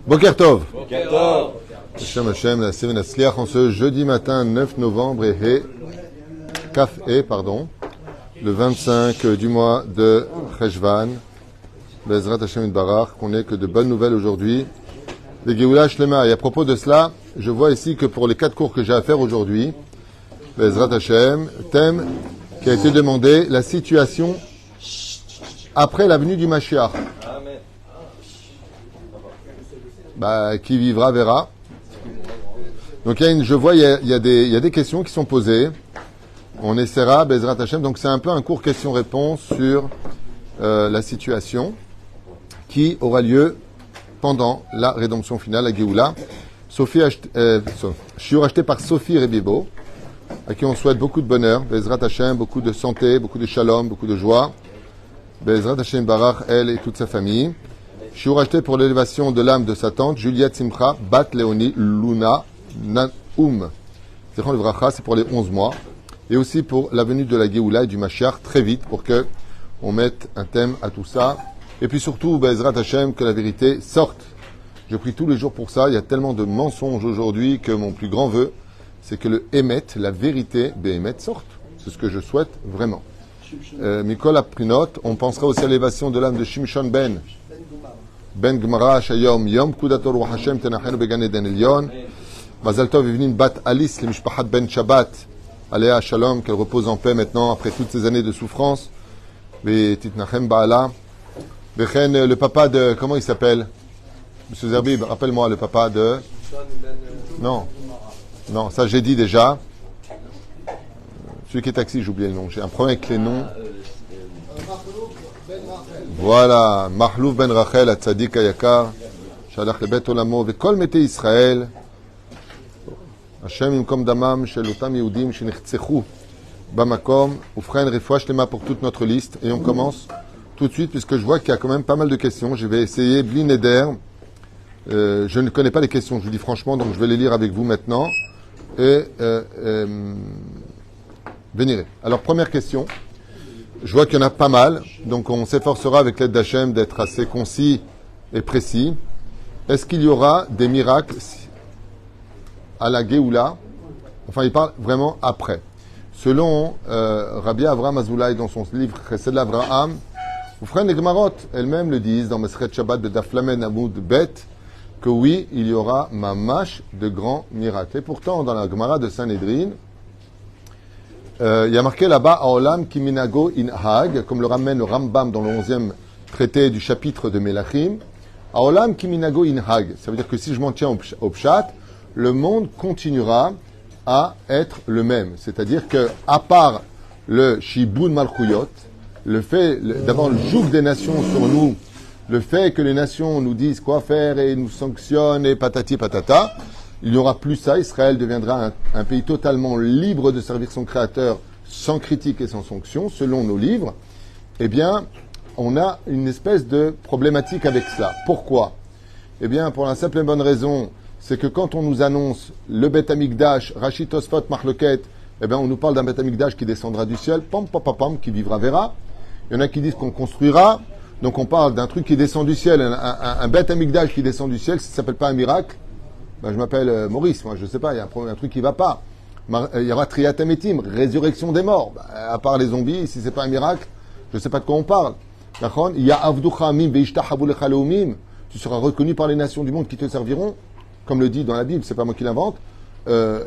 Boker Tov. Boker Tov. Hashem Hashem, la Seven Asliach, en ce jeudi matin 9 novembre et Kaf pardon, le 25 du mois de Cheshvan, Bezrat Hashem Barach, qu'on ait que de bonnes nouvelles aujourd'hui. Les Géoula Shlema. Et à propos de cela, je vois ici que pour les 4 cours que j'ai à faire aujourd'hui, Bezrat Hashem, thème qui a été demandé, la situation après la venue du Mashiach. Amen. Qui vivra verra. Donc je vois il y a des questions qui sont posées. On essaiera, Bezrat Hashem. Donc c'est un peu un court question-réponse sur la situation qui aura lieu pendant la rédemption finale, la Géoula. Shiur acheté par Sophie Rebibo, à qui on souhaite beaucoup de bonheur, Bezrat Hashem, beaucoup de santé, beaucoup de shalom, beaucoup de joie. Bezrat Hashem Barach, elle et toute sa famille. Shiur acheté pour l'élévation de l'âme de sa tante, Juliette Simcha, Bat Léonie Luna Naoum. C'est pour les 11 mois. Et aussi pour la venue de la Géoula et du Mashiach, très vite, pour que on mette un thème à tout ça. Et puis surtout, Bezrat Hashem, que la vérité sorte. Je prie tous les jours pour ça. Il y a tellement de mensonges aujourd'hui que mon plus grand vœu, c'est que le Emet, la vérité, Béhémet, sorte. C'est ce que je souhaite vraiment. Mikol Aprinot, on pensera aussi à l'élévation de l'âme de Shimshon Ben Gemara, Shayom, Yom, Kudator, Hashem, Tenachenu, Began Eden Elyon. Mazal Tov, Evnin, Bat Alice, le Mishpachat Ben Shabbat. Aléa Shalom, qu'elle repose en paix maintenant, après toutes ces années de souffrance. Et Titnachem Baala. Bechen, le papa de, comment il s'appelle? Monsieur Zerbib, rappelle-moi, le papa de... Non, ça j'ai dit déjà. Celui qui est taxi, j'ai oublié le nom. J'ai un problème avec les noms. Voilà, Mahlouf Ben Rachel, Atzadik Ayakar, Shalach le Bet Olamo, Vekol Mete Israël, Hashem Imkom Damam, Shel Otam Yehudim, Shenichtsechu, Bamakom, Oufren Refoua Shlema pour toute notre liste. Et on commence tout de suite, puisque je vois qu'il y a quand même pas mal de questions. Je vais essayer, Blin Eder. Je ne connais pas les questions, je vous dis franchement, donc je vais les lire avec vous maintenant. Et Vénéré. Alors, première question. Je vois qu'il y en a pas mal, donc on s'efforcera avec l'aide d'Hachem d'être assez concis et précis. Est-ce qu'il y aura des miracles à la Géoula? Enfin, il parle vraiment après. Selon Rabbi Avraham Azoulay dans son livre Chesed l'Avraham, Oufren et Gemarot elles-mêmes le disent dans Meseret Shabbat de Daflamen Amoud Bet, que oui, il y aura mamash de grands miracles. Et pourtant, dans la Gemara de Sanhedrin, il y a marqué là-bas Aolam Kiminago in Hag, comme le ramène le Rambam dans le 11e traité du chapitre de Melachim. Aolam Kiminago in Hag, ça veut dire que si je m'en tiens au Pshat, le monde continuera à être le même. C'est-à-dire que, à part le Shibun Malchuyot, le fait d'avoir le joug des nations sur nous, le fait que les nations nous disent quoi faire et nous sanctionnent et patati patata, il n'y aura plus ça. Israël deviendra un pays totalement libre de servir son Créateur sans critique et sans sanction, selon nos livres. Eh bien, on a une espèce de problématique avec cela. Pourquoi? Eh bien, pour la simple et bonne raison, c'est que quand on nous annonce le Beth Amikdash, Rachid Tosfot, Marloket, eh bien, on nous parle d'un Beth Amikdash qui descendra du ciel, qui vivra verra. Il y en a qui disent qu'on construira. Donc, on parle d'un truc qui descend du ciel, un Beth Amikdash qui descend du ciel, ça ne s'appelle pas un miracle. Je m'appelle Maurice, moi, je ne sais pas, il y a un truc qui ne va pas. Il y aura Triatametim, résurrection des morts. À part les zombies, si ce n'est pas un miracle, je ne sais pas de quoi on parle. Il y a Avducha Amim, Veishtahabu Lecha Leumim. Tu seras reconnu par les nations du monde qui te serviront, comme le dit dans la Bible, c'est pas moi qui l'invente.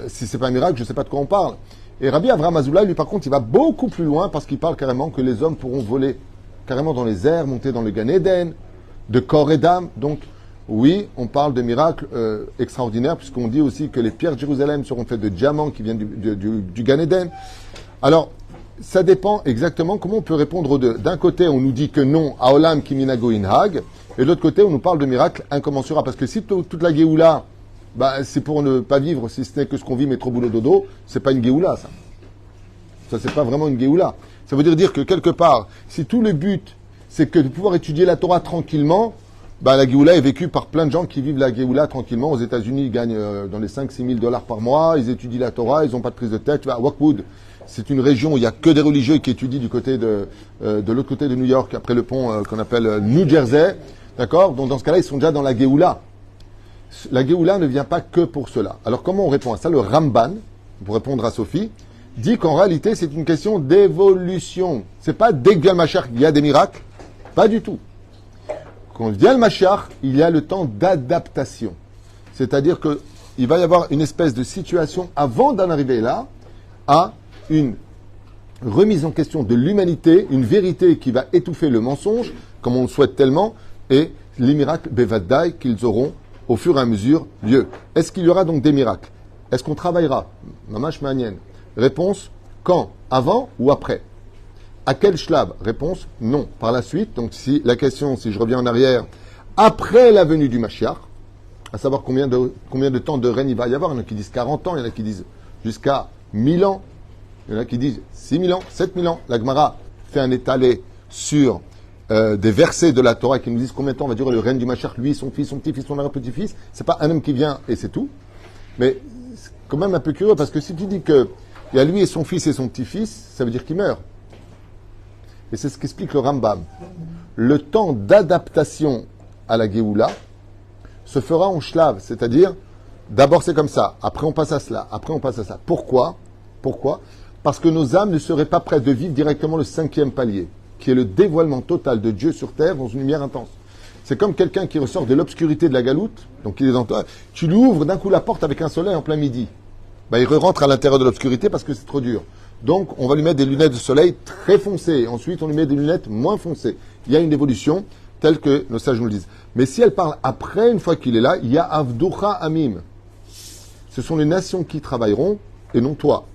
Si ce n'est pas un miracle, je ne sais pas de quoi on parle. Et Rabbi Avraham Azoulay, lui, par contre, il va beaucoup plus loin parce qu'il parle carrément que les hommes pourront voler carrément dans les airs, monter dans le Gan Eden, de corps et d'âme. Donc, oui, on parle de miracles extraordinaires, puisqu'on dit aussi que les pierres de Jérusalem seront faites de diamants qui viennent du Gan Eden. Alors, ça dépend exactement comment on peut répondre aux deux. D'un côté, on nous dit que non, Aolam Kiminago in Hag, et de l'autre côté, on nous parle de miracles incommensurables. Parce que si toute la Géoula, c'est pour ne pas vivre, si ce n'est que ce qu'on vit, mais trop boulot dodo, c'est pas une Géoula, ça. Ça, c'est pas vraiment une Géoula. Ça veut dire que quelque part, si tout le but, c'est que de pouvoir étudier la Torah tranquillement, la Géoula est vécue par plein de gens qui vivent la Géoula tranquillement. Aux États-Unis, ils gagnent dans les 5-6 000 dollars par mois, ils étudient la Torah, ils n'ont pas de prise de tête. À Rockwood, c'est une région où il n'y a que des religieux qui étudient du côté de l'autre côté de New York, après le pont qu'on appelle New Jersey. D'accord? Donc dans ce cas-là, ils sont déjà dans la Géoula. La Géoula ne vient pas que pour cela. Alors comment on répond à ça? Le Ramban, pour répondre à Sophie, dit qu'en réalité, c'est une question d'évolution. C'est pas dès que vient le Mashiach, il y a des miracles. Pas du tout. Quand vient le Mashiach, il y a le temps d'adaptation. C'est-à-dire qu'il va y avoir une espèce de situation avant d'en arriver là, à une remise en question de l'humanité, une vérité qui va étouffer le mensonge, comme on le souhaite tellement, et les miracles Bevadai qu'ils auront au fur et à mesure lieu. Est-ce qu'il y aura donc des miracles? Est-ce qu'on travaillera? Mamash Ma'anien. Réponse, quand? Avant ou après? À quel shlab? Réponse, non. Par la suite, donc si la question, si je reviens en arrière, après la venue du Mashiach, à savoir combien de temps de règne il va y avoir, il y en a qui disent 40 ans, il y en a qui disent jusqu'à 1000 ans, il y en a qui disent 6000 ans, 7000 ans. La Gemara fait un étalé sur des versets de la Torah qui nous disent combien de temps va durer le règne du Mashiach, lui, son fils, son petit-fils, son arrière-petit-fils. C'est pas un homme qui vient et c'est tout. Mais c'est quand même un peu curieux parce que si tu dis qu'il y a lui et son fils et son petit-fils, ça veut dire qu'il meurt. Et c'est ce qu'explique le Rambam. Le temps d'adaptation à la Géoula se fera en shlav, c'est-à-dire d'abord c'est comme ça, après on passe à cela, après on passe à ça. Pourquoi? Parce que nos âmes ne seraient pas prêtes de vivre directement le 5e palier, qui est le dévoilement total de Dieu sur terre dans une lumière intense. C'est comme quelqu'un qui ressort de l'obscurité de la galoute, donc il est dans toi, tu lui ouvres d'un coup la porte avec un soleil en plein midi. Il rentre à l'intérieur de l'obscurité parce que c'est trop dur. Donc on va lui mettre des lunettes de soleil très foncées, ensuite on lui met des lunettes moins foncées. Il y a une évolution telle que nos sages nous le disent. Mais si elle parle après, une fois qu'il est là, il y a Avducha Amim. Ce sont les nations qui travailleront et non toi.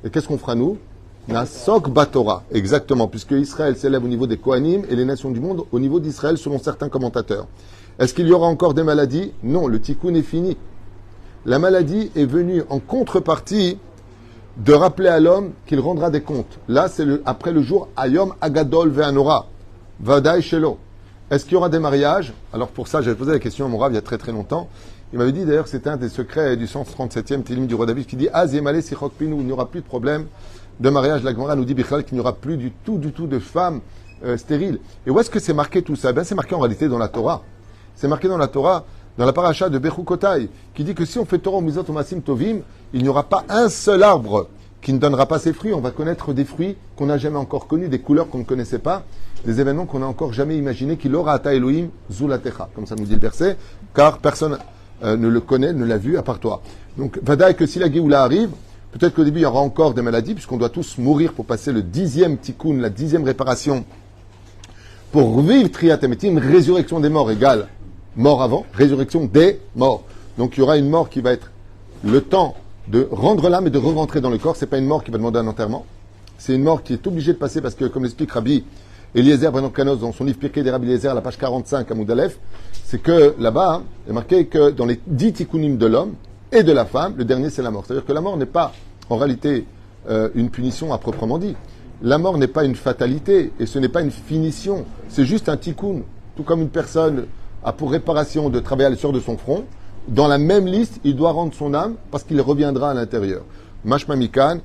Et qu'est-ce qu'on fera nous? Nasok Batora, exactement, puisque Israël s'élève au niveau des Kohanim et les nations du monde au niveau d'Israël selon certains commentateurs. Est-ce qu'il y aura encore des maladies? Non, le tikkun est fini. La maladie est venue en contrepartie de rappeler à l'homme qu'il rendra des comptes. Là, c'est après le jour Ayom Agadol Ve'anora, Vadaï Shelo. Est-ce qu'il y aura des mariages? Alors pour ça, j'avais posé la question à mon Rav il y a très très longtemps. Il m'avait dit d'ailleurs que c'était un des secrets du 137e Télim du roi David qui dit Az Yemale Sichok Pinu, il n'y aura plus de problème de mariage. La Gemara nous dit Bichal qu'il n'y aura plus du tout de femmes stériles. Et où est-ce que c'est marqué tout ça? Ben, c'est marqué en réalité dans la Torah. C'est marqué dans la Torah, dans la paracha de Bechukotai, qui dit que si on fait Torah au Mizot au Masim Tovim, il n'y aura pas un seul arbre qui ne donnera pas ses fruits. On va connaître des fruits qu'on n'a jamais encore connus, des couleurs qu'on ne connaissait pas, des événements qu'on n'a encore jamais imaginés, qu'il aura ata Elohim zulatecha, comme ça nous dit le verset, car personne ne le connaît, ne l'a vu à part toi. Donc, vadaï que si la Géoula arrive, peut-être qu'au début il y aura encore des maladies, puisqu'on doit tous mourir pour passer le 10e tikkun, la 10e réparation, pour revivre Triat Emetim, résurrection des morts égale mort avant, résurrection des morts. Donc il y aura une mort qui va être le temps de rendre l'âme et de re-rentrer dans le corps. C'est pas une mort qui va demander un enterrement. C'est une mort qui est obligée de passer parce que, comme l'explique Rabbi Eliezer Ben Kanos dans son livre Pirkei des Rabbi Eliezer, à la page 45 à Moudalef, c'est que là-bas, il est marqué que dans les 10 tikkunim de l'homme et de la femme, le dernier c'est la mort. C'est-à-dire que la mort n'est pas en réalité une punition à proprement dit. La mort n'est pas une fatalité et ce n'est pas une finition. C'est juste un tikkun. Tout comme une personne a pour réparation de travailler à l'essor de son front, dans la même liste, il doit rendre son âme parce qu'il reviendra à l'intérieur. Mashma Mikan,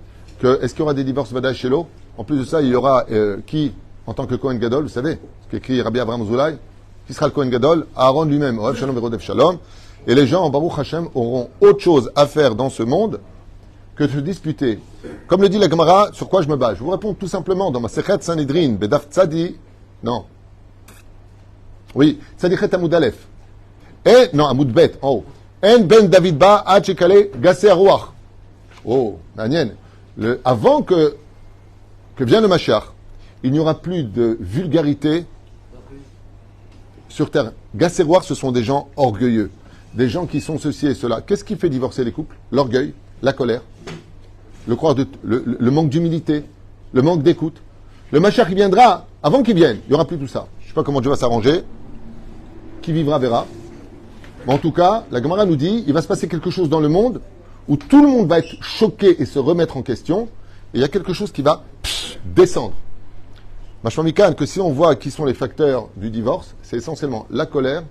est-ce qu'il y aura des divorces Vadaï Shelo? En plus de ça, il y aura qui, en tant que Kohen Gadol, vous savez, ce qu'écrit Rabbi Abraham Zoulay, qui sera le Kohen Gadol? Aaron lui-même, Orev Shalom Verodef Shalom. Et les gens, en Baruch Hashem, auront autre chose à faire dans ce monde que de se disputer. Comme le dit la Gemara, sur quoi je me base? Je vous réponds tout simplement dans ma Sechet Sanhedrin, Bedaf Tzadi, non. Oui, Tzadichet Amoud Aleph. Et, non, Amoud Bet, en haut. En ben David ba ad shekale gasser ruach. Oh, Daniel. Avant que vienne le Mashiach, il n'y aura plus de vulgarité sur terre. Gasser ruach, ce sont des gens orgueilleux. Des gens qui sont ceci et cela. Qu'est-ce qui fait divorcer les couples? L'orgueil, la colère, le manque d'humilité, le manque d'écoute. Le Mashiach, il viendra, avant qu'il vienne, il n'y aura plus tout ça. Je ne sais pas comment Dieu va s'arranger. Qui vivra verra. Mais en tout cas, la Gemara nous dit, il va se passer quelque chose dans le monde où tout le monde va être choqué et se remettre en question. Et il y a quelque chose qui va descendre. Machmamikan, que si on voit qui sont les facteurs du divorce, c'est essentiellement la colère,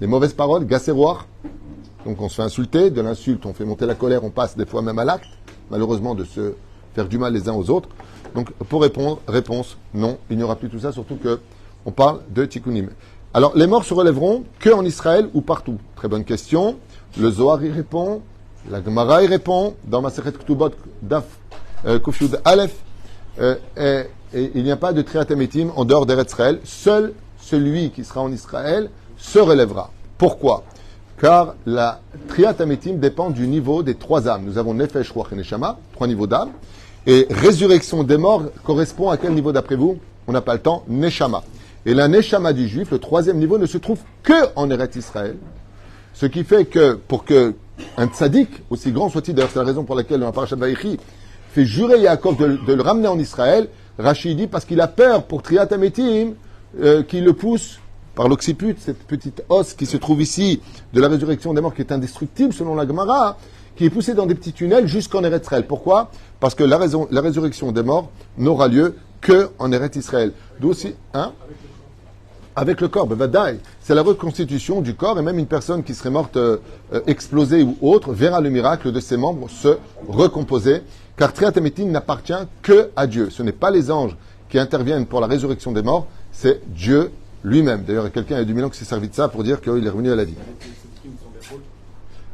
les mauvaises paroles, gasséroir. Donc on se fait insulter, de l'insulte, on fait monter la colère, on passe des fois même à l'acte, malheureusement de se faire du mal les uns aux autres. Donc pour répondre, réponse, non, il n'y aura plus tout ça, surtout que on parle de tikkunim. Alors, les morts se relèveront que en Israël ou partout? Très bonne question. Le Zohar y répond, la Gemara y répond, dans Masechet Ketubot, Daf Kuf Yud Aleph, et il n'y a pas de Triat Hametim en dehors d'Eretz Israël. Seul celui qui sera en Israël se relèvera. Pourquoi? Car la Triat Hametim dépend du niveau des trois âmes. Nous avons Nefesh, Ruach et Neshama, trois niveaux d'âme. Et résurrection des morts correspond à quel niveau d'après vous? On n'a pas le temps. Neshama. Et la Neshama du juif, le troisième niveau, ne se trouve que en Eretz Israël. Ce qui fait que, pour que un tzaddik, aussi grand soit-il, d'ailleurs c'est la raison pour laquelle dans la parashat Vaïchi, fait jurer Yaakov de le ramener en Israël, Rashi dit parce qu'il a peur pour Triat Hametim, qui le pousse par l'occiput, cette petite os qui se trouve ici, de la résurrection des morts, qui est indestructible selon la Gemara, qui est poussé dans des petits tunnels jusqu'en Eretz Israël. Pourquoi? Parce que la résurrection des morts n'aura lieu que en Eretz Israël. D'où aussi, hein? Avec le corps, bevadaï. C'est la reconstitution du corps, et même une personne qui serait morte explosée ou autre verra le miracle de ses membres se recomposer, car Triat Hametim n'appartient que à Dieu. Ce n'est pas les anges qui interviennent pour la résurrection des morts, c'est Dieu lui-même. D'ailleurs, quelqu'un il y a 2000 ans qui s'est servi de ça pour dire qu'il est revenu à la vie.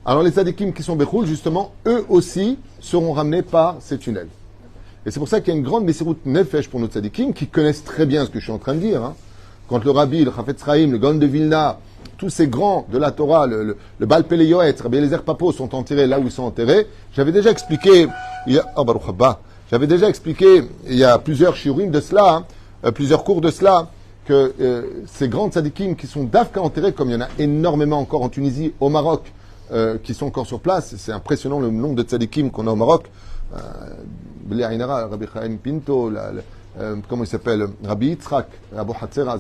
Alors les tzadikim qui sont Bechoul, justement, eux aussi seront ramenés par ces tunnels. Et c'est pour ça qu'il y a une grande Messirut Nefesh pour nos tzadikim qui connaissent très bien ce que je suis en train de dire, hein. Quand le Rabbi, le Chafetz Chaim, le Gaon de Vilna, tous ces grands de la Torah, le Baal Pele Yoetz, Rabbi Eliezer Papo sont enterrés là où ils sont enterrés. J'avais déjà expliqué, il y a plusieurs shiurim de cela, plusieurs cours de cela, que ces grands tzadikim qui sont d'Afka enterrés, comme il y en a énormément encore en Tunisie, au Maroc, qui sont encore sur place. C'est impressionnant le nombre de tzadikim qu'on a au Maroc. Rabbi Chaim Pinto, comment il s'appelle, Rabbi Yitzhak, Rabbi Hatzera,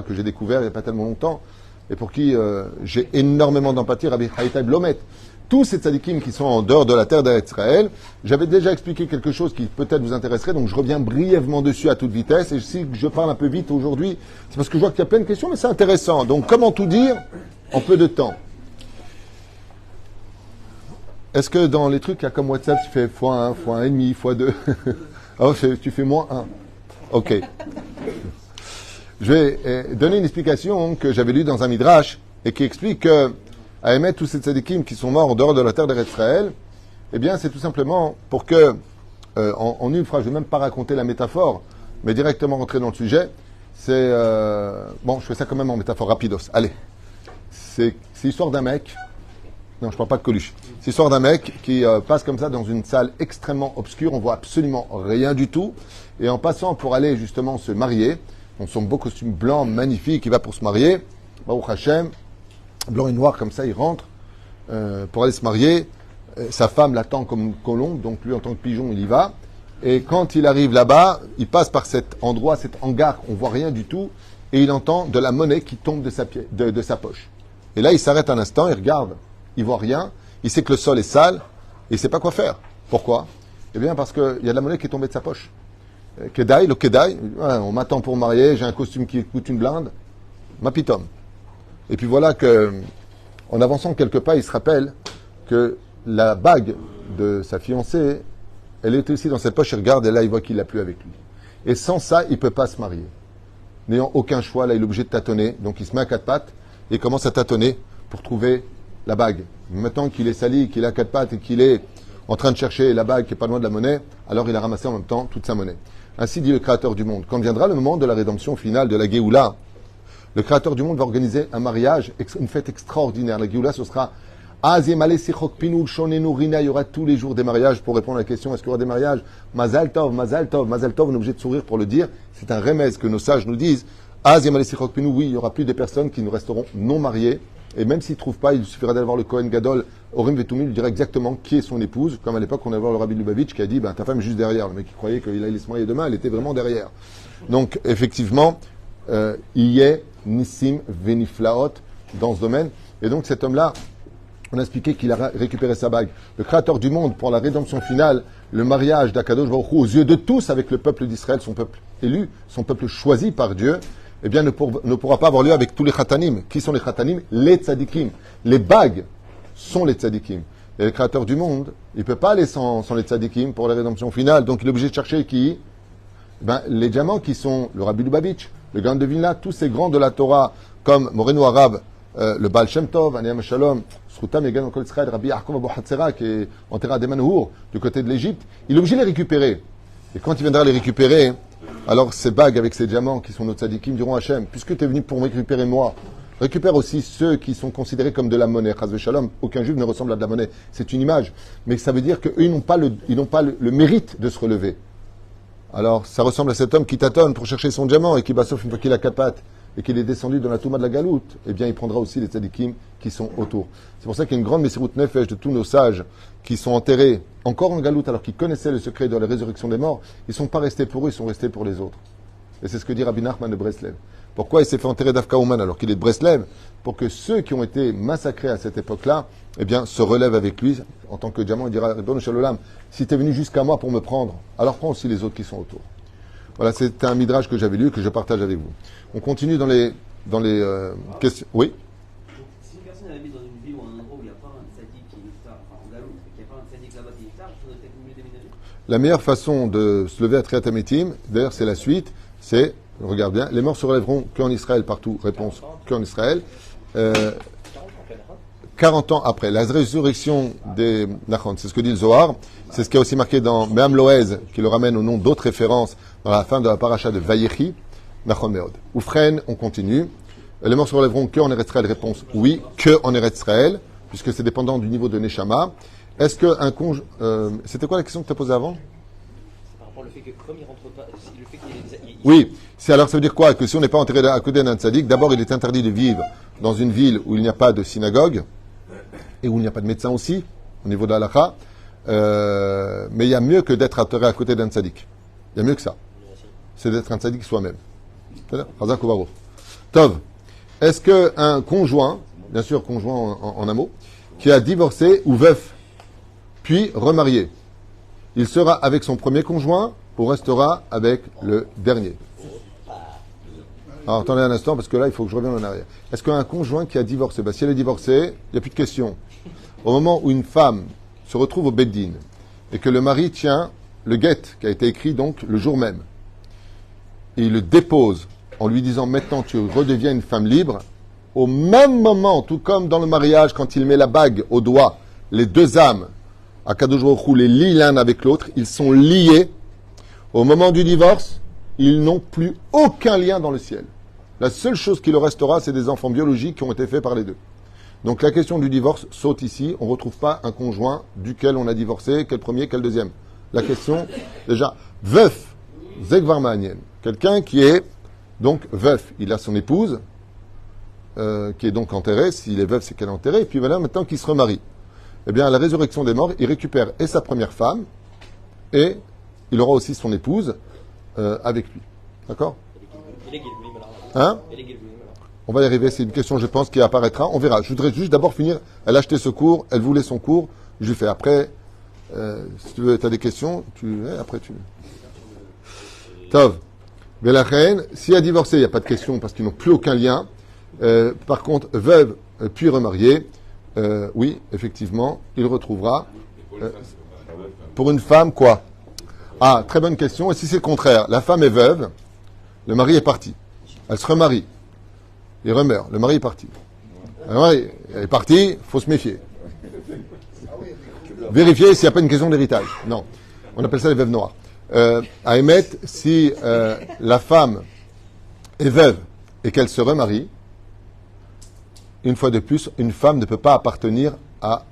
que j'ai découvert il n'y a pas tellement longtemps, et pour qui j'ai énormément d'empathie, Rabbi Haïtaï Blomet. Tous ces tzadikim qui sont en dehors de la terre d'Israël, j'avais déjà expliqué quelque chose qui peut-être vous intéresserait, donc je reviens brièvement dessus à toute vitesse, et si je parle un peu vite aujourd'hui, c'est parce que je vois qu'il y a plein de questions, mais c'est intéressant. Donc comment tout dire en peu de temps? Est-ce que dans les trucs, il y a comme WhatsApp, tu fais x1, x1,5, x2 Oh, tu fais -1. Ok. Je vais donner une explication que j'avais lue dans un Midrash et qui explique que, à émettre tous ces tzadikim qui sont morts en dehors de la terre d'Israël, eh bien, c'est tout simplement pour que, en une phrase, je ne vais même pas raconter la métaphore, mais directement rentrer dans le sujet. C'est bon, je fais ça quand même en métaphore rapidos. Allez, c'est l'histoire d'un mec. Non, je ne parle pas de Coluche. C'est l'histoire d'un mec qui passe comme ça dans une salle extrêmement obscure, on voit absolument rien du tout, et en passant pour aller justement se marier, dans son beau costume blanc magnifique, il va pour se marier, Baruch Hashem, blanc et noir comme ça, il rentre pour aller se marier, sa femme l'attend comme colombe, donc lui en tant que pigeon il y va, et quand il arrive là-bas, il passe par cet endroit, cet hangar, on voit rien du tout, et il entend de la monnaie qui tombe de sa poche. Et là il s'arrête un instant, il regarde, il voit rien, il sait que le sol est sale, et il sait pas quoi faire. Pourquoi? Eh bien parce qu'il y a de la monnaie qui est tombée de sa poche. Kedaï, le Kedaï, on m'attend pour me marier, j'ai un costume qui coûte une blinde, ma pitom. Et puis voilà que, en avançant quelques pas, il se rappelle que la bague de sa fiancée, elle était aussi dans cette poche, il regarde, et là il voit qu'il l'a plus avec lui. Et sans ça, il ne peut pas se marier. N'ayant aucun choix, là il est obligé de tâtonner, donc il se met à quatre pattes, et commence à tâtonner pour trouver la bague. Maintenant qu'il est sali, qu'il a quatre pattes et qu'il est en train de chercher la bague qui est pas loin de la monnaie, alors il a ramassé en même temps toute sa monnaie. Ainsi dit le Créateur du monde. Quand viendra le moment de la rédemption finale de la Géoula, le Créateur du monde va organiser un mariage, une fête extraordinaire. La Géoula, ce sera il y aura tous les jours des mariages. Pour répondre à la question, est-ce qu'il y aura des mariages? Mazal Tov, Mazal Tov, Mazal Tov, on est obligé de sourire pour le dire. C'est un remède que nos sages nous disent. Oui, il y aura plus de personnes qui nous resteront non mariées. Et même s'il ne trouve pas, il suffira d'aller voir le Kohen Gadol, Orim Vetumi, il lui dira exactement qui est son épouse. Comme à l'époque, on allait voir le Rabbi Lubavitch qui a dit, ta femme est juste derrière. Le mec qui croyait qu'il allait se marier demain, elle était vraiment derrière. Donc, effectivement, il y a Nissim Veniflaot dans ce domaine. Et donc, cet homme-là, on a expliqué qu'il a récupéré sa bague. Le Créateur du monde, pour la rédemption finale, le mariage d'Akadosh Baruch Hu aux yeux de tous avec le peuple d'Israël, son peuple élu, son peuple choisi par Dieu, eh bien, ne pourra pas avoir lieu avec tous les khatanim. Qui sont les khatanim? Les tzadikim. Les bagues sont les tzadikim. Et le Créateur du monde, il ne peut pas aller sans les tzadikim pour la rédemption finale. Donc, il est obligé de chercher qui? Les diamants qui sont le Rabbi Lubavitch, le Gaon de Vilna, tous ces grands de la Torah, comme Moreno Arabe, le Baal Shem Tov, Aniyam Shalom, Srutam Yegan Kol Israël, Rabbi Yaakov Abu Hatzera, qui est enterré à Demanhour, du côté de l'Égypte, il est obligé de les récupérer. Et quand il viendra les récupérer, alors ces bagues avec ces diamants qui sont nos tzadikim diront Hachem, puisque tu es venu pour me récupérer moi, récupère aussi ceux qui sont considérés comme de la monnaie. Chas v'shalom, aucun juif ne ressemble à de la monnaie. C'est une image. Mais ça veut dire qu'eux, ils n'ont pas le mérite de se relever. Alors, ça ressemble à cet homme qui tâtonne pour chercher son diamant et qui, sauf une fois qu'il a quatre pattes et qu'il est descendu dans la touma de la galoute, eh bien, il prendra aussi les tzadikim qui sont autour. C'est pour ça qu'il y a une grande messirut nefesh de tous nos sages qui sont enterrés encore en galoute alors qu'ils connaissaient le secret de la résurrection des morts. Ils ne sont pas restés pour eux, ils sont restés pour les autres. Et c'est ce que dit Rabbi Nachman de Breslev. Pourquoi il s'est fait enterrer d'Afka Ouman alors qu'il est de Breslev? Pour que ceux qui ont été massacrés à cette époque-là, eh bien, se relèvent avec lui en tant que diamant. Il dira, Ribono Shel Olam, si tu es venu jusqu'à moi pour me prendre, alors prends aussi les autres qui sont autour. Voilà, c'est un midrash que j'avais lu, que je partage avec vous. On continue dans les questions. Oui? Si une personne habite dans une ville ou un endroit où il n'y a pas un tzaddik qui est iftar, enfin en Galoute, et qu'il n'y a pas un tzaddik là-bas qui est iftar, il faudrait peut-être mieux déménager? La meilleure façon de se lever à Triat Hametim, d'ailleurs c'est la suite, c'est, regarde bien, les morts se relèveront qu'en Israël partout. Réponse, qu'en Israël. 40 ans après. La résurrection des Nachon, c'est ce que dit le Zohar. C'est ce qui est aussi marqué dans Me'am Loez, qui le ramène au nom d'autres références dans la fin de la paracha de Vayechi, Nachon Meod. Oufren, on continue. Les morts se relèveront qu'en Eretz Israël. Réponse, oui, que en Eretz Israël, puisque c'est dépendant du niveau de Neshama. Est-ce qu'un c'était quoi la question que tu as posée avant? Par rapport au fait que comme il rentre pas, le fait qu'il Oui, alors ça veut dire quoi? Que si on n'est pas enterré à côté d'un tzaddik, d'abord il est interdit de vivre dans une ville où il n'y a pas de synagogue et où il n'y a pas de médecin aussi, au niveau de l'halakha. Mais il y a mieux que d'être enterré à côté d'un tzaddik. Il y a mieux que ça. C'est d'être un tzaddik soi-même. Chazak ou Baruch. Tov, est-ce qu'un conjoint, bien sûr conjoint en un mot, qui a divorcé ou veuf, puis remarié, il sera avec son premier conjoint ou restera avec le dernier? Alors attendez un instant parce que là il faut que je revienne en arrière. Est-ce qu'un conjoint qui a divorcé, si elle est divorcée, il n'y a plus de question. Au moment où une femme se retrouve au Beddin et que le mari tient le guet qui a été écrit donc le jour même, et il le dépose en lui disant maintenant tu redeviens une femme libre, au même moment, tout comme dans le mariage quand il met la bague au doigt, les deux âmes Akadosh Baruch Hu les lie l'un avec l'autre, ils sont liés. Au moment du divorce, ils n'ont plus aucun lien dans le ciel. La seule chose qui leur restera, c'est des enfants biologiques qui ont été faits par les deux. Donc la question du divorce saute ici. On ne retrouve pas un conjoint duquel on a divorcé, quel premier, quel deuxième. La question, déjà, veuf, Zegvar Ma'anien, quelqu'un qui est donc veuf, il a son épouse, qui est donc enterrée. S'il est veuf, c'est qu'elle est enterrée. Et puis voilà, maintenant qu'il se remarie. Eh bien, à la résurrection des morts, il récupère et sa première femme, et il aura aussi son épouse avec lui. D'accord? Hein? On va y arriver, c'est une question, je pense, qui apparaîtra. On verra. Je voudrais juste d'abord finir. Elle a acheté ce cours, elle voulait son cours, je lui fais. Après, si tu veux, tu as des questions, après tu... Tov. Velachen, si elle a divorcé, il n'y a pas de question parce qu'ils n'ont plus aucun lien. Par contre, veuve, puis remariée, oui, effectivement, il retrouvera. Pour une femme, quoi? Ah, très bonne question. Et si c'est le contraire? La femme est veuve, le mari est parti. Elle se remarie. Il remeurt. Le mari est parti. Le mari est parti, il faut se méfier. Vérifier s'il n'y a pas une question d'héritage. Non. On appelle ça les veuves noires. À émettre, si la femme est veuve et qu'elle se remarie, une fois de plus, une femme ne peut pas appartenir à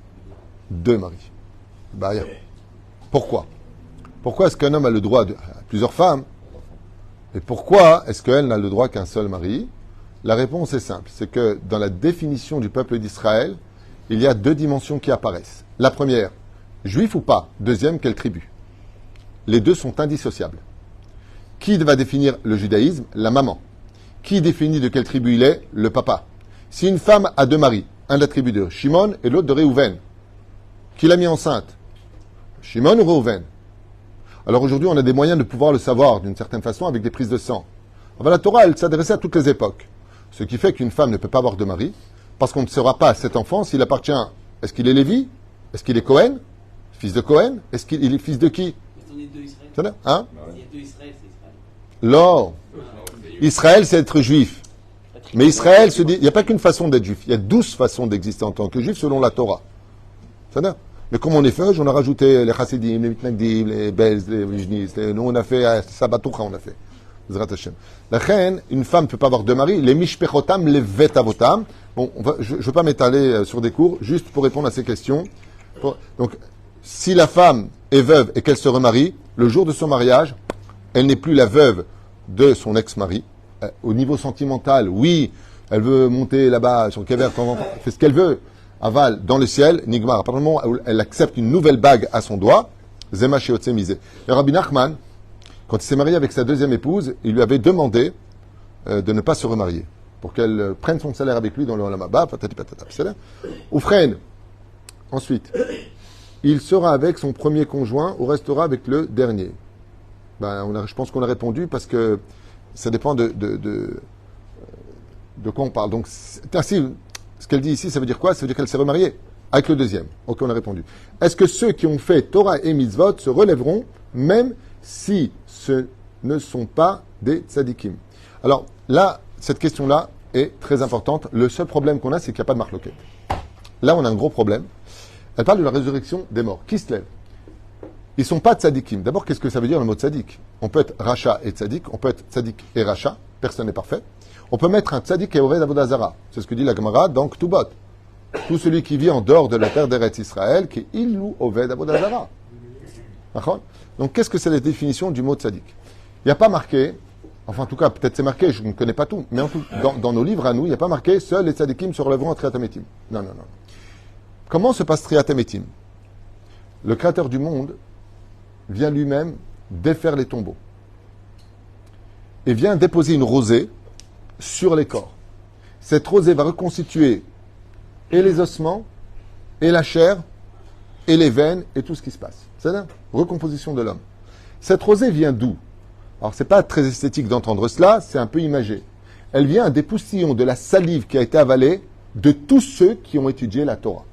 deux maris. Bah, pourquoi? Pourquoi est-ce qu'un homme a le droit à plusieurs femmes? Et pourquoi est-ce qu'elle n'a le droit qu'un seul mari? La réponse est simple. C'est que dans la définition du peuple d'Israël, il y a deux dimensions qui apparaissent. La première, juif ou pas. Deuxième, quelle tribu? Les deux sont indissociables. Qui va définir le judaïsme? La maman. Qui définit de quelle tribu il est? Le papa. Si une femme a deux maris, un de la tribu de Shimon et l'autre de Réhouven, qui l'a mis enceinte? Shimon ou Réhouven? Alors aujourd'hui, on a des moyens de pouvoir le savoir d'une certaine façon avec des prises de sang. Enfin, la Torah, elle s'adressait à toutes les époques. Ce qui fait qu'une femme ne peut pas avoir de mari, parce qu'on ne saura pas à cet enfant s'il appartient. Est-ce qu'il est Lévi? Est-ce qu'il est Cohen? Fils de Cohen? Est-ce qu'il est fils de qui? Il y a deux Israël. C'est-à-dire, hein? Il y a deux Israël, c'est Israël. L'or. Israël, c'est être juif. Mais Israël se dit, il n'y a pas qu'une façon d'être juif, il y a 12 façons d'exister en tant que juif selon la Torah. C'est-à-dire, mais comme on est feuge, on a rajouté les chassidim, les mitnagdim, les bez, les vijnis, nous on a fait sabatoucha, on a fait. Zrat Hashem. La reine, une femme ne peut pas avoir deux maris, les mishpechotam, les vetavotam. Bon, je ne veux pas m'étaler sur des cours, juste pour répondre à ces questions. Donc, si la femme est veuve et qu'elle se remarie, le jour de son mariage, elle n'est plus la veuve de son ex-mari. Au niveau sentimental, oui, elle veut monter là-bas sur le Kever, elle fait ce qu'elle veut. Aval, dans le ciel, Nigmar, à partir du moment où elle accepte une nouvelle bague à son doigt, Zema Sheotse Misé. Et Rabbi Nachman, quand il s'est marié avec sa deuxième épouse, il lui avait demandé de ne pas se remarier, pour qu'elle prenne son salaire avec lui dans le Olam Haba, patati patata. Oufren, ensuite, il sera avec son premier conjoint ou restera avec le dernier. Je pense qu'on a répondu parce que ça dépend de quoi on parle. Donc, ainsi, ce qu'elle dit ici, ça veut dire quoi? Ça veut dire qu'elle s'est remariée avec le deuxième. Ok, on a répondu. Est-ce que ceux qui ont fait Torah et Mitzvot se relèveront, même si ce ne sont pas des tzadikim? Alors, là, cette question-là est très importante. Le seul problème qu'on a, c'est qu'il n'y a pas de marloquette. Là, on a un gros problème. Elle parle de la résurrection des morts. Qui se lève? Ils ne sont pas tzadikim. D'abord, qu'est-ce que ça veut dire le mot tzadik? On peut être racha et tzadik, on peut être tzadik et racha, personne n'est parfait. On peut mettre un tzadik et oved avodah zara. C'est ce que dit la Gemara dans Ktubot. Tout celui qui vit en dehors de la terre d'Eretz Israël, qui est illou oved avodah zara. D'accord? Donc, qu'est-ce que c'est la définition du mot tzadik? Il n'y a pas marqué, enfin en tout cas, peut-être c'est marqué, je ne connais pas tout, mais dans nos livres à nous, il n'y a pas marqué seuls les tzadikim se relèveront en triatamétim. Non. Comment se passe triatamétim? Le créateur du monde vient lui-même défaire les tombeaux et vient déposer une rosée sur les corps. Cette rosée va reconstituer et les ossements, et la chair, et les veines, et tout ce qui se passe. C'est la recomposition de l'homme. Cette rosée vient d'où? Alors, c'est pas très esthétique d'entendre cela, c'est un peu imagé. Elle vient des poustillons de la salive qui a été avalée de tous ceux qui ont étudié la Torah.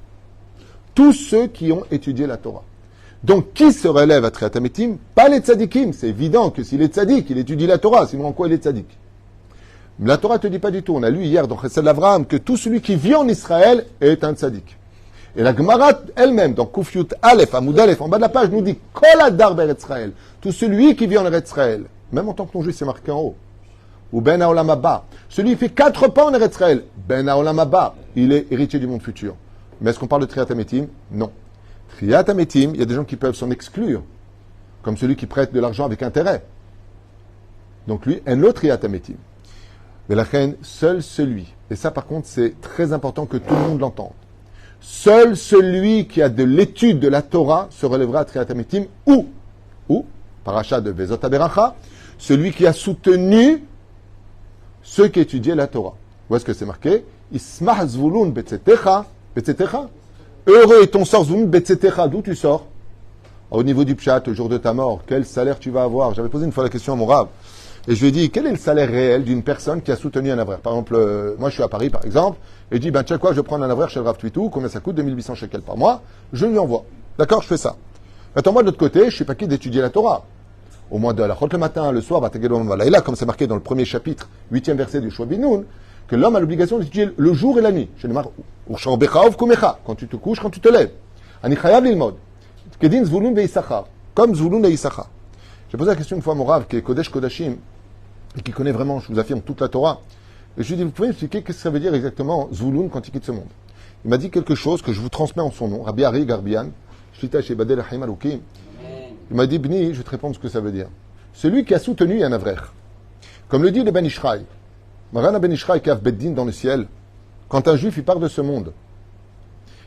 Tous ceux qui ont étudié la Torah. Donc, qui se relève à Triatamétim? Pas les tzadikim. C'est évident que s'il est tzadik, il étudie la Torah. Sinon, en quoi il est tzadik? Mais la Torah ne te dit pas du tout. On a lu hier dans Chesed l'Avraham que tout celui qui vit en Israël est un tzadik. Et la Gemara elle-même, dans Kufyut Aleph, Amoud Aleph, en bas de la page, nous dit Kol Adar Be'eretz Israël. Tout celui qui vit en Eretz Israël, même en tant que non-juif, c'est marqué en haut. Ou Ben Haolam Haba. Celui qui fait 4 pas en Eretz Israël, Ben Haolam Haba. Il est héritier du monde futur. Mais est-ce qu'on parle de Triatamétim? Non. Triatamétim, il y a des gens qui peuvent s'en exclure, comme celui qui prête de l'argent avec intérêt. Donc lui, un autre Triatamétim. Mais la reine, seul celui, et ça par contre c'est très important que tout le monde l'entende, seul celui qui a de l'étude de la Torah se relèvera à Triatamétim ou, parachat de Vezot Aberacha, celui qui a soutenu ceux qui étudiaient la Torah. Où est-ce que c'est marqué? Ismah zvulun betzetecha, heureux est ton sort zvulun betzetecha, d'où tu sors? Au niveau du pshat, au jour de ta mort, quel salaire tu vas avoir? J'avais posé une fois la question à mon rave. Et je lui ai dit, quel est le salaire réel d'une personne qui a soutenu un avraire? Par exemple, moi je suis à Paris par exemple, et je dis, tu sais quoi, je vais prendre un avraire chez le Rav Twitou, combien ça coûte? 2800 shekels par mois, je lui envoie. D'accord, je fais ça. Maintenant, moi de l'autre côté, je ne suis pas qui d'étudier la Torah. Au mois de la Chot le matin, le soir, et là, comme c'est marqué dans le premier chapitre, 8e verset du Shua Binoun, que l'homme a l'obligation d'étudier le jour et la nuit. Quand tu te couches, quand tu te lèves. Comme Zvulun et Issachar. J'ai posé la question une fois à mon Rav, qui est Kodesh Kodashim, et qui connaît vraiment, je vous affirme, toute la Torah. Et je lui ai dit, vous pouvez m'expliquer qu'est-ce que ça veut dire exactement Zvulun quand il quitte ce monde? Il m'a dit quelque chose que je vous transmets en son nom, Rabbi Ari Garbian, Shlita chez Badel Haim Aloukim. Il m'a dit, Bni, je vais te répondre ce que ça veut dire. Celui qui a soutenu un avraire. Comme le dit le Ben Ishraï, Marana Ben Ishraï Kav Beddin dans le ciel, quand un juif il part de ce monde,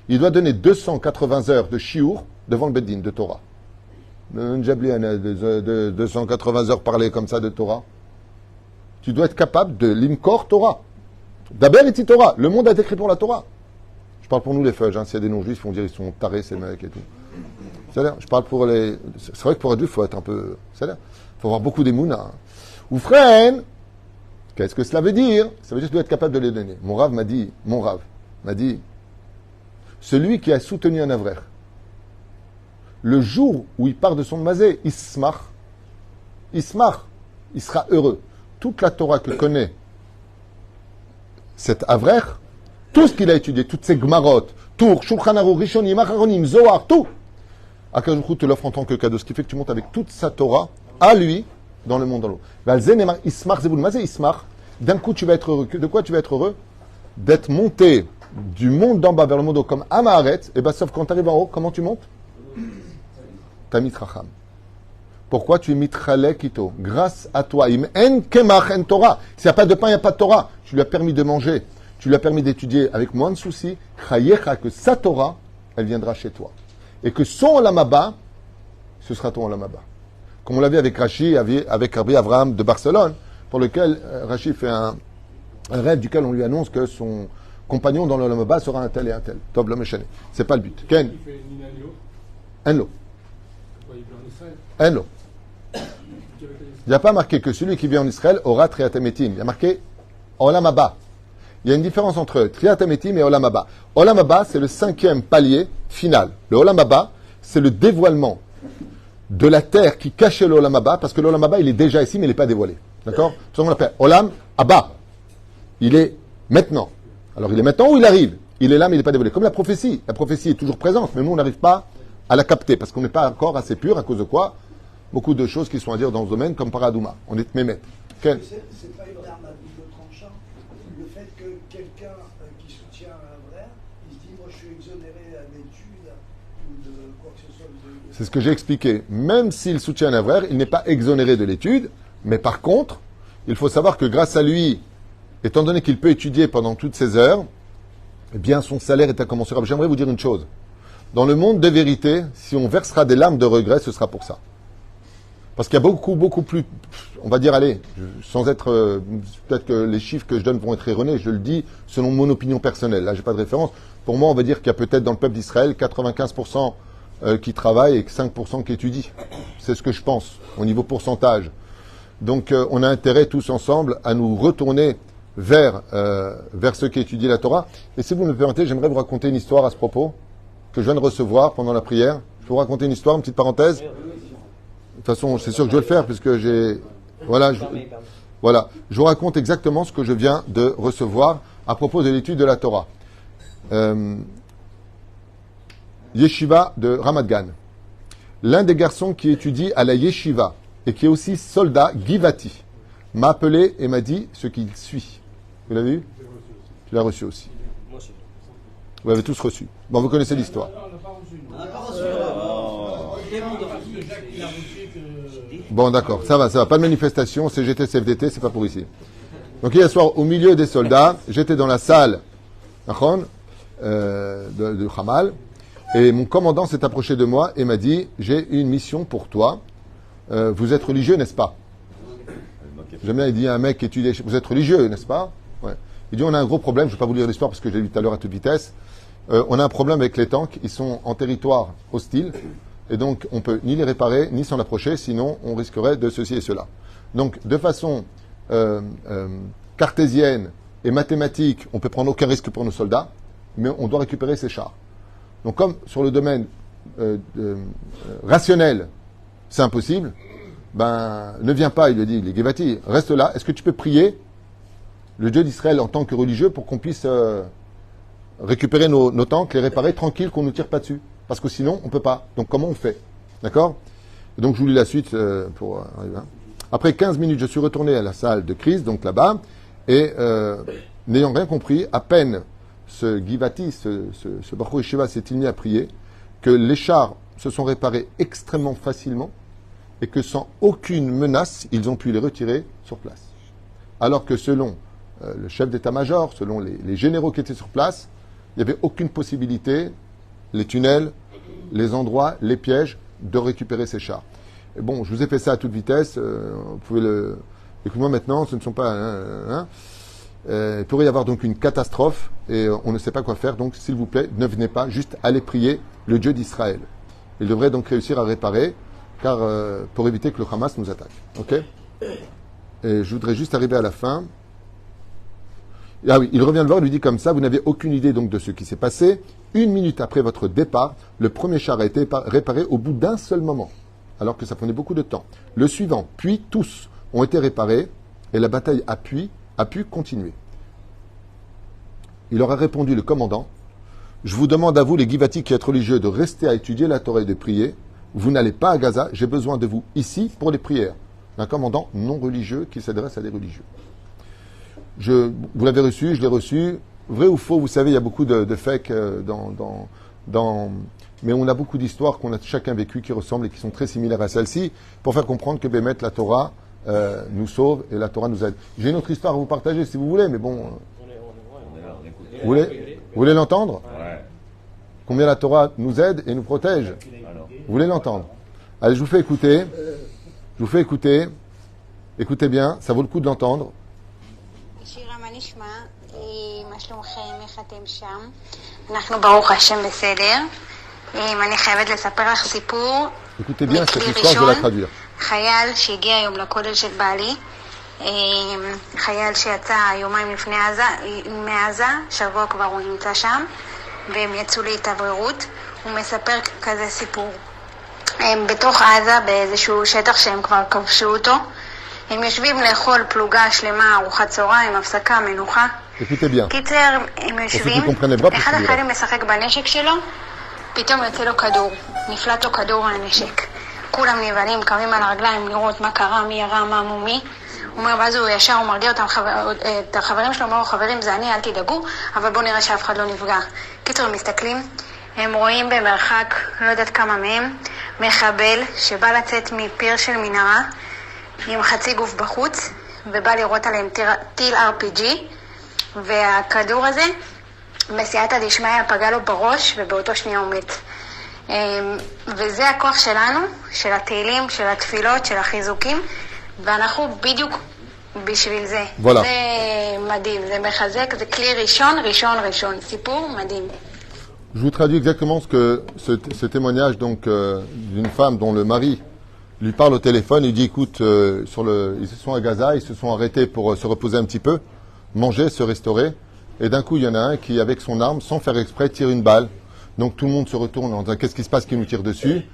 il doit donner 280 heures de shiur devant le Beddin de Torah. 280 heures parler comme ça de Torah. Tu dois être capable de l'imkor Torah. D'abord, et Torah. Le monde a été écrit pour la Torah. Je parle pour nous les feuilles. S'il y a des non-juifs, ils vont dire ils sont tarés ces mecs et tout. C'est-à-dire, je parle pour les. C'est vrai que pour un juif, il faut être un peu. C'est-à-dire, il faut avoir beaucoup d'émouna. Ou frère, qu'est-ce que cela veut dire? Ça veut dire que tu dois être capable de les donner. Mon rave m'a dit, celui qui a soutenu un avraire, le jour où il part de son mazé, Ismach, il sera heureux. Toute la Torah que connaît cet Avrer, tout ce qu'il a étudié, toutes ces Gmarot, Tour, Shulchan Aruch, Rishonim, Acharonim, Zohar, tout, Akadosh Baruch Hu te l'offre en tant que cadeau, ce qui fait que tu montes avec toute sa Torah à lui dans le monde dans l'eau. D'un coup, tu vas être heureux. De quoi tu vas être heureux? D'être monté du monde d'en bas vers le monde haut comme Amaharet. Et bien, sauf quand tu arrives en haut, comment tu montes? Tu as mitracham. Pourquoi tu es mitralek ito? Grâce à toi. Im en kemach en Torah. S'il n'y a pas de pain, il n'y a pas de Torah. Tu lui as permis de manger. Tu lui as permis d'étudier avec moins de soucis. Chayecha, que sa Torah, elle viendra chez toi. Et que son olamaba, ce sera ton olamaba. Comme on l'a vu avec Rashi, avec Rabbi Avraham de Barcelone, pour lequel Rashi fait un rêve duquel on lui annonce que son compagnon dans l'olamaba sera un tel et un tel. Tov l'homme échané. C'est pas le but. Ken? Enlo. Enlo. Il n'y a pas marqué que celui qui vit en Israël aura triatametim. Il y a marqué olamaba. Il y a une différence entre triatametim et olamaba. Olamaba, c'est le 5e palier final. Le olamaba, c'est le dévoilement de la terre qui cachait l'Olam Abba, parce que l'Olam Abba, il est déjà ici, mais il n'est pas dévoilé. D'accord? C'est ce qu'on appelle Olam Abba. Il est maintenant. Alors, il est maintenant ou il arrive? Il est là, mais il n'est pas dévoilé. Comme la prophétie. La prophétie est toujours présente, mais nous, on n'arrive pas à la capter, parce qu'on n'est pas encore assez pur, à cause de quoi? Beaucoup de choses qui sont à dire dans ce domaine, comme Paradouma. On est mémètre. Ken? C'est pas une arme à double tranchant. Le fait que quelqu'un qui soutient un vrai, il se dit, moi, je suis exonéré d'études ou de quoi que ce soit. C'est ce que j'ai expliqué. Même s'il soutient un Avrer, il n'est pas exonéré de l'étude, mais par contre, il faut savoir que grâce à lui, étant donné qu'il peut étudier pendant toutes ces heures, eh bien son salaire est incommensurable. J'aimerais vous dire une chose. Dans le monde de vérité, si on versera des larmes de regret, ce sera pour ça. Parce qu'il y a beaucoup plus, on va dire, allez, sans être, peut-être que les chiffres que je donne vont être erronés, je le dis selon mon opinion personnelle. Là, j'ai pas de référence. Pour moi, on va dire qu'il y a peut-être dans le peuple d'Israël 95% qui travaillent et 5% qui étudient. C'est ce que je pense, au niveau pourcentage. Donc, on a intérêt tous ensemble à nous retourner vers ceux qui étudient la Torah. Et si vous me permettez, j'aimerais vous raconter une histoire à ce propos, que je viens de recevoir pendant la prière. Je vais vous raconter une histoire, une petite parenthèse. De toute façon, c'est sûr que je vais le faire, puisque j'ai... Voilà, je vous raconte exactement ce que je viens de recevoir à propos de l'étude de la Torah. Yeshiva de Ramat Gan. L'un des garçons qui étudie à la Yeshiva et qui est aussi soldat, Givati, m'a appelé et m'a dit ce qu'il suit. Vous l'avez vu? Tu l'as reçu aussi. Moi aussi. Vous l'avez tous reçu. Bon, vous connaissez l'histoire. On n'a pas reçu. Bon, d'accord, ça va. Pas de manifestation, CGT, CFDT, c'est pas pour ici. Donc hier soir, au milieu des soldats, j'étais dans la salle de Hamal, et mon commandant s'est approché de moi et m'a dit, j'ai une mission pour toi. Vous êtes religieux, n'est-ce pas? J'aime bien, il dit à un mec qui étudie, vous êtes religieux, n'est-ce pas? Ouais. Il dit, on a un gros problème, je ne vais pas vous lire l'histoire parce que je l'ai lu tout à l'heure à toute vitesse. On a un problème avec les tanks, ils sont en territoire hostile, et donc on ne peut ni les réparer, ni s'en approcher, sinon on risquerait de ceci et cela. Donc, de façon cartésienne et mathématique, on ne peut prendre aucun risque pour nos soldats, mais on doit récupérer ces chars. Donc, comme sur le domaine rationnel, c'est impossible, ben, ne viens pas, il lui dit, les Gevati, reste là, est-ce que tu peux prier le Dieu d'Israël en tant que religieux pour qu'on puisse récupérer nos tanks, les réparer tranquille, qu'on ne nous tire pas dessus? Parce que sinon, on ne peut pas. Donc, comment on fait? D'accord? Donc, je vous lis la suite pour arriver. Après 15 minutes, je suis retourné à la salle de crise, donc là-bas, et n'ayant rien compris, à peine ce Givati, ce Baruch Yeshiva s'est-il mis à prier, que les chars se sont réparés extrêmement facilement et que sans aucune menace, ils ont pu les retirer sur place. Alors que selon le chef d'état-major, selon les généraux qui étaient sur place, il n'y avait aucune possibilité, les tunnels, les endroits, les pièges, de récupérer ces chars. Et bon, je vous ai fait ça à toute vitesse, vous pouvez le... Écoute-moi maintenant, ce ne sont pas... il pourrait y avoir donc une catastrophe et on ne sait pas quoi faire, donc s'il vous plaît, ne venez pas, juste allez prier le Dieu d'Israël. Il devrait donc réussir à réparer, car pour éviter que le Hamas nous attaque. Ok? Et je voudrais juste arriver à la fin. Ah oui, il revient le voir, il lui dit comme ça, vous n'avez aucune idée donc de ce qui s'est passé. 1 minute après votre départ, le premier char a été réparé au bout d'un seul moment, alors que ça prenait beaucoup de temps. Le suivant, puis tous ont été réparés et la bataille a pu continuer. Il leur a répondu, le commandant, je vous demande à vous, les Givati qui êtes religieux, de rester à étudier la Torah et de prier. Vous n'allez pas à Gaza, j'ai besoin de vous ici pour les prières. Un commandant non religieux qui s'adresse à des religieux. Vous l'avez reçu, je l'ai reçu. Vrai ou faux, vous savez, il y a beaucoup de fake mais on a beaucoup d'histoires qu'on a chacun vécues qui ressemblent et qui sont très similaires à celle-ci pour faire comprendre que Bémet, la Torah, nous sauve et la Torah nous aide. J'ai une autre histoire à vous partager si vous voulez, mais bon. Vous voulez l'entendre? Ouais. Combien la Torah nous aide et nous protège? Vous voulez l'entendre? Allez, je vous fais écouter. Je vous fais écouter. Écoutez bien, ça vaut le coup de l'entendre. שירה, מה נשמע? מה שלומכם? איך אתם שם? אנחנו ברוך השם בסדר. אני חייבת לספר לך סיפור. Écoutez bien cette histoire, je vais la traduire. חייל שהגיע היום לכולל של בעלי, חייל שיצא יומיים לפני מעזה, שבוע כבר הוא נמצא שם, והם יצאו להתאווררות. הוא מספר כזה סיפור. הם בתוך עזה באיזשהו שטח שהם כבר כבשו אותו. הם יושבים לאכול פלוגה שלמה, ארוחת צהריים, הפסקה, מנוחה. קיצר, הם יושבים, אחד החיילים משחק בנשק שלו, פתאום יוצא לו כדור, נפלט לו כדור מהנשק. כולם נבהלים, קמים על הרגליים לראות מה קרה, מי ירה, מה מומי. הוא אומר, ואז הוא ישר, הוא מרגיע אותם, את החברים שלו, אומר, חברים, זה אני, אל תדאגו, אבל בואו נראה שאף אחד לא נפגע. קיצר, הם מסתכלים, הם רואים במרחק, לא יודעת כמה מהם, מחבל שבא לצאת מפיר של מנהרה, עם חצי גוף בחוץ, ובא לראות עליהם טיל RPG, והכדור הזה, בסייעתא דשמיא פגע לו בראש, ובאותו שנייה הוא מת. וזה הכוח שלנו, של התהילים, של התפילות, של החיזוקים, ואנחנו בדיוק בשביל זה. Voilà. זה מדהים, זה מחזק, זה כלי ראשון, סיפור מדהים. Je vous traduis exactement ce témoignage donc d'une femme dont le mari lui parle au téléphone. Il dit écoute, ils se sont à Gaza, ils se sont arrêtés pour se reposer un petit peu, manger, se restaurer. Et d'un coup, il y en a un qui, avec son arme, sans faire exprès, tire une balle. Donc tout le monde se retourne en disant qu'est-ce qui se passe qui nous tire dessus.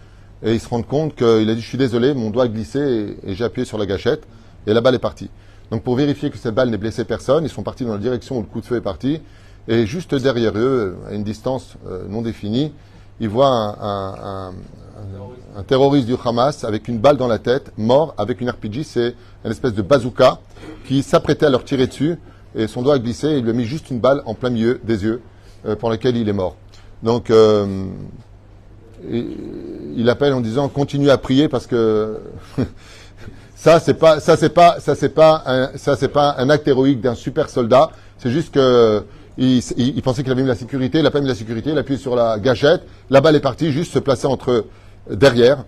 Et ils se rendent compte qu'il a dit je suis désolé, mon doigt a glissé et j'ai appuyé sur la gâchette. Et la balle est partie. Donc pour vérifier que cette balle n'ait blessé personne, ils sont partis dans la direction où le coup de feu est parti. Et juste derrière eux, à une distance non définie, ils voient un terroriste du Hamas avec une balle dans la tête, mort avec une RPG. C'est une espèce de bazooka qui s'apprêtait à leur tirer dessus. Et son doigt a glissé et il lui a mis juste une balle en plein milieu des yeux pour laquelle il est mort. Donc il appelle en disant continue à prier parce que ça c'est pas un acte héroïque d'un super soldat. C'est juste que il pensait qu'il avait mis la sécurité, il n'a pas mis la sécurité, il a appuyé sur la gâchette, la balle est partie, juste se placer derrière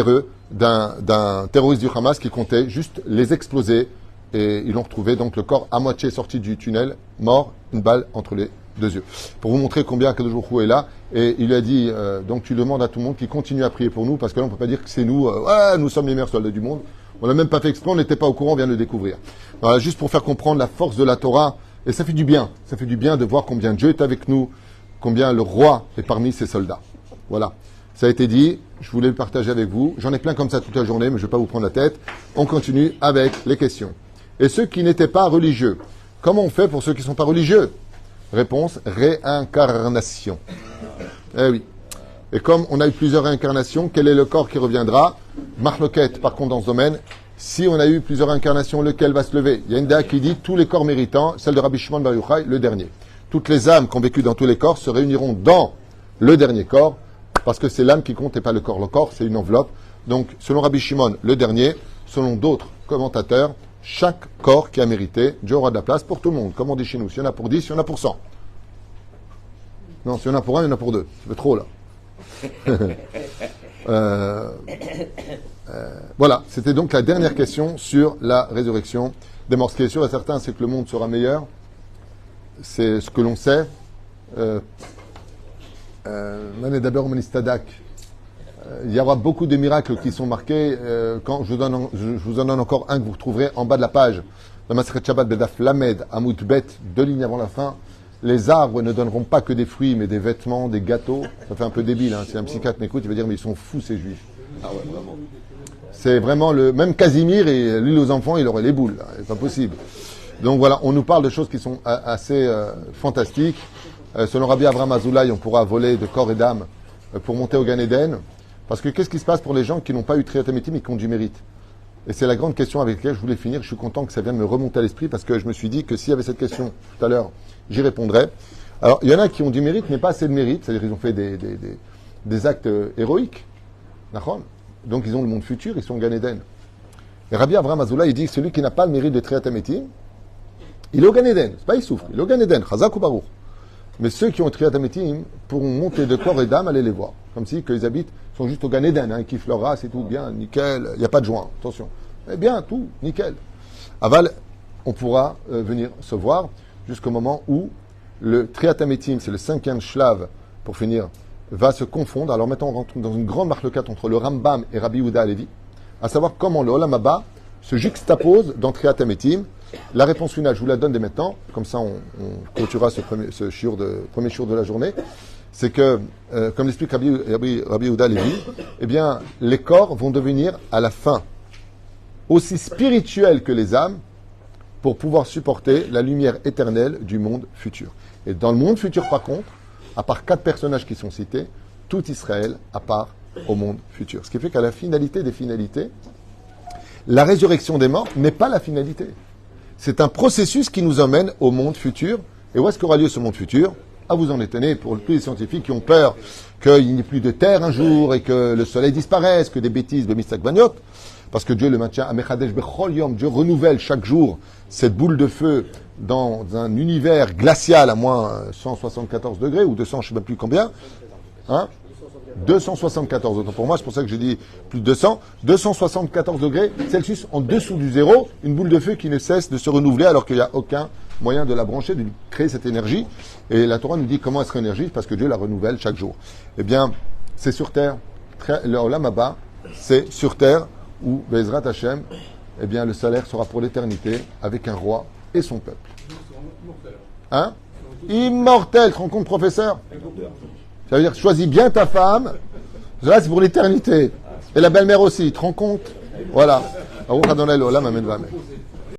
eux, d'un terroriste du Hamas qui comptait juste les exploser, et ils l'ont retrouvé, donc le corps à moitié sorti du tunnel, mort, une balle entre les deux yeux. Pour vous montrer combien Kadosh Baruch Hu est là, et il lui a dit, donc tu demandes à tout le monde qui continue à prier pour nous, parce que là on ne peut pas dire que c'est nous, nous sommes les meilleurs soldats du monde, on n'a même pas fait exprès, on n'était pas au courant, on vient de le découvrir. Voilà, juste pour faire comprendre la force de la Torah. Et ça fait du bien de voir combien Dieu est avec nous, combien le roi est parmi ses soldats. Voilà, ça a été dit, je voulais le partager avec vous. J'en ai plein comme ça toute la journée, mais je ne vais pas vous prendre la tête. On continue avec les questions. Et ceux qui n'étaient pas religieux, comment on fait pour ceux qui ne sont pas religieux? Réponse, réincarnation. Eh oui. Et comme on a eu plusieurs réincarnations, quel est le corps qui reviendra? Marloquette, par contre, dans ce domaine, si on a eu plusieurs incarnations, lequel va se lever? Il y a une date qui dit tous les corps méritants, celle de Rabbi Shimon Bar Yochai, le dernier. Toutes les âmes qui ont vécu dans tous les corps se réuniront dans le dernier corps, parce que c'est l'âme qui compte et pas le corps. Le corps, c'est une enveloppe. Donc, selon Rabbi Shimon, le dernier, selon d'autres commentateurs, chaque corps qui a mérité, Dieu aura de la place pour tout le monde. Comme on dit chez nous, s'il y en a pour 10, il y en a pour 100. Non, s'il y en a pour 1, il y en a pour 2. Ça fait trop, là. Voilà, c'était donc la dernière question sur la résurrection des morts. Ce qui est sûr et certain, c'est que le monde sera meilleur. C'est ce que l'on sait. Il y aura beaucoup de miracles qui sont marqués. Quand je vous en donne encore un que vous retrouverez en bas de la page. La Masechet Shabbat Bedaf Lamed Amut Bet, 2 lignes avant la fin. Les arbres ne donneront pas que des fruits, mais des vêtements, des gâteaux. Ça fait un peu débile, hein. Si un psychiatre m'écoute, il va dire mais ils sont fous ces juifs. Ah ouais, vraiment. C'est vraiment même Casimir et lui aux enfants, il aurait les boules. C'est pas possible. Donc voilà, on nous parle de choses qui sont assez fantastiques. Selon Rabbi Avraham Azoulay, on pourra voler de corps et d'âme pour monter au Gan Eden. Parce que qu'est-ce qui se passe pour les gens qui n'ont pas eu Triyat Ametim et qui ont du mérite? Et c'est la grande question avec laquelle je voulais finir. Je suis content que ça vienne me remonter à l'esprit parce que je me suis dit que s'il y avait cette question tout à l'heure, j'y répondrais. Alors, il y en a qui ont du mérite, mais pas assez de mérite. C'est-à-dire qu'ils ont fait des actes héroïques. D'accord? Donc, ils ont le monde futur, ils sont au Gan Eden. Et Rabbi Avraham Azoulay, il dit que celui qui n'a pas le mérite de Triyat Ametim, il est au Gan Eden. C'est pas il souffre, il est au Gan Eden. Chazak ou Baruch. Mais ceux qui ont Triyat Ametim pourront monter de corps et d'âme, aller les voir. Comme si qu'ils habitent, sont juste au Gan Eden, hein, ils kiffent leur race et tout, bien, nickel, il n'y a pas de joint, attention. Eh bien, tout, nickel. Aval, on pourra venir se voir jusqu'au moment où le Triyat Ametim, c'est le 5e shlav, pour finir, va se confondre. Alors maintenant, on rentre dans une grande marloquette entre le Rambam et Rabbi Yehuda Halevi, à savoir comment le Olam Haba se juxtapose dans Triyat Ametim. La réponse finale, je vous la donne dès maintenant, comme ça on clôturera ce premier shiur de la journée. C'est que, comme l'explique Rabbi Yehuda Halevi, eh bien, les corps vont devenir à la fin aussi spirituels que les âmes pour pouvoir supporter la lumière éternelle du monde futur. Et dans le monde futur, par contre, à part 4 personnages qui sont cités, tout Israël à part au monde futur. Ce qui fait qu'à la finalité des finalités, la résurrection des morts n'est pas la finalité. C'est un processus qui nous emmène au monde futur. Et où est-ce qu'aura lieu ce monde futur? À vous en étonner pour tous les scientifiques qui ont peur qu'il n'y ait plus de terre un jour et que le soleil disparaisse, que des bêtises de Misak Bagnot, parce que Dieu le maintient à Mechadesh Bechol Yom. Dieu renouvelle chaque jour cette boule de feu dans un univers glacial à moins 174 degrés ou 200, je ne sais même plus combien. Hein? 274. Autant pour moi, c'est pour ça que j'ai dit plus de 200. 274 degrés Celsius en dessous du zéro, une boule de feu qui ne cesse de se renouveler alors qu'il n'y a aucun moyen de la brancher, de créer cette énergie. Et la Torah nous dit comment elle se réénergise parce que Dieu la renouvelle chaque jour. Eh bien, c'est sur terre. Le Olam Haba, c'est sur terre où Bezrat Hashem, eh bien, le salaire sera pour l'éternité avec un roi et son peuple. Hein? Immortel, tu te rends compte, professeur? Ça veut dire, choisis bien ta femme. Là, c'est pour l'éternité. Et la belle-mère aussi, tu te rends compte? Voilà. Baruch Adonai L'Olam, Amen, Amen.